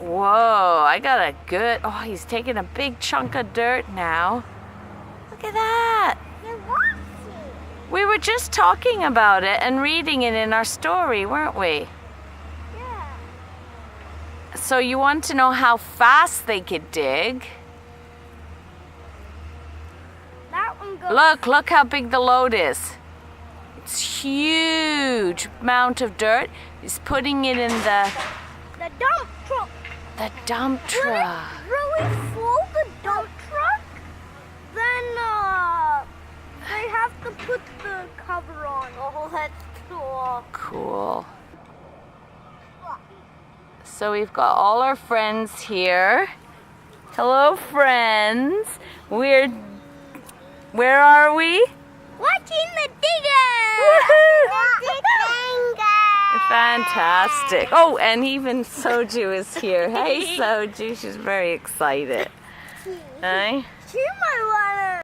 Whoa, I got a good... Oh, he's taking a big chunk of dirt now. Look at that. We were just talking about it and reading it in our story, weren't we? Yeah. So you want to know how fast they could dig? That one goes... Look how big the load is. It's huge amount of dirt. He's putting it in the dump truck. The dump truck. When it's really full, the dump truck, then they have to put the cover on. Oh, that's cool. Cool. So we've got all our friends here. Hello, friends. Where are we? Watching the digger. Fantastic. Oh, and even Soju is here. Hey, Soju. She's very excited. Hey? She might want